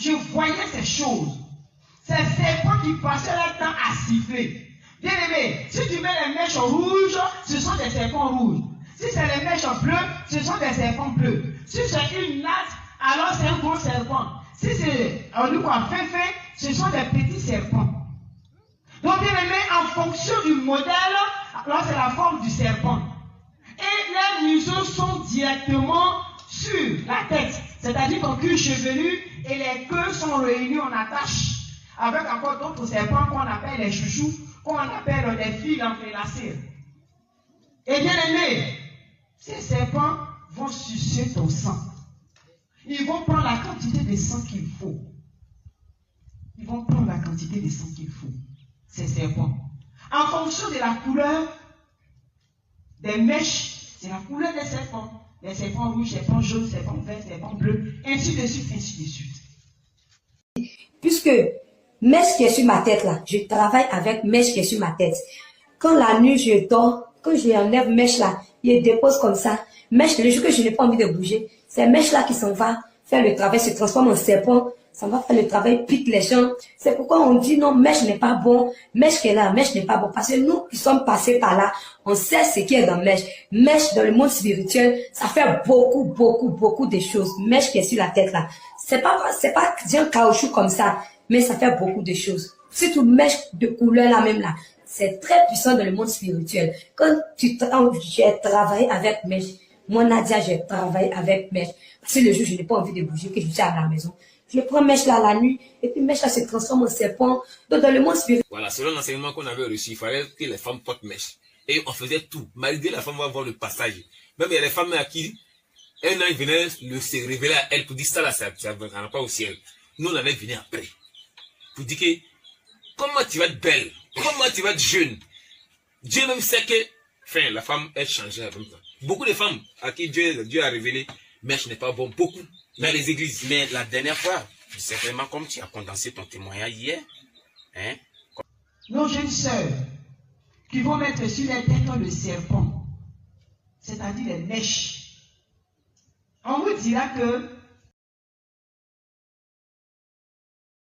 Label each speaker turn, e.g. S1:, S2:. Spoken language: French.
S1: je voyais ces choses. Ces serpents qui passaient leur temps à siffler. Bien aimé, si tu mets les mèches rouges, ce sont des serpents rouges. Si c'est les mèches bleues, ce sont des serpents bleus. Si c'est une natte, alors c'est un gros serpent. Si c'est féfé, ce sont des petits serpents. Donc bien aimé, en fonction du modèle, alors c'est la forme du serpent. Et les museaux sont directement sur la tête, c'est-à-dire qu'en cuir chevelu et les queues sont réunies en attache, avec encore d'autres serpents qu'on appelle les chouchous, qu'on appelle des fils entrelacés. Et bien aimé, ces serpents vont sucer ton sang. Ils vont prendre la quantité de sang qu'il faut. Ils vont prendre la quantité de sang qu'il faut. Ces serpents. En fonction de la couleur des mèches, c'est la couleur des serpents. Les serpents rouges, serpents jaunes, serpents verts, serpents bleus, ainsi de suite, ainsi de suite.
S2: Puisque mèche qui est sur ma tête là, je travaille avec mèche qui est sur ma tête. Quand la nuit je dors, quand je enlève mèche là, je dépose comme ça. Mèche, le jour que je n'ai pas envie de bouger, c'est mèche là qui s'en va faire le travail, se transforme en serpent, ça va faire le travail, pique les gens. C'est pourquoi on dit non, mèche n'est pas bon, mèche qui est là, mèche n'est pas bon. Parce que nous qui sommes passés par là, on sait ce qui est dans mèche. Mèche dans le monde spirituel, ça fait beaucoup de choses. Mèche qui est sur la tête là. C'est pas un caoutchouc comme ça, mais ça fait beaucoup de choses. Surtout mèche de couleur là même là. C'est très puissant dans le monde spirituel. Quand j'ai travaillé avec mèche, moi Nadia, j'ai travaillé avec mèche. Parce que le jour, je n'ai pas envie de bouger, que je suis à la maison. Je prends mèche là la nuit, et puis mèche là se transforme en serpent. Donc dans le monde spirituel.
S3: Voilà, selon l'enseignement qu'on avait reçu, il fallait que les femmes portent mèche. Et on faisait tout. Malgré la femme va voir le passage. Même il y a des femmes à qui un ange venait se révéler à elle pour dire ça là, ça ne va pas au ciel. Nous, on allait venir après. Pour dire que, comment tu vas être belle? Comment tu vas être jeune? Dieu même sait que, enfin, la femme est changée à même temps. Beaucoup de femmes à qui Dieu a révélé, mèche n'est pas bon, beaucoup dans les églises.
S4: Mais la dernière fois, c'est vraiment comme tu as condensé ton témoignage hier. Hein?
S1: Nos jeunes sœurs qui vont mettre sur les têtes le serpent, c'est-à-dire les mèches. On vous dira que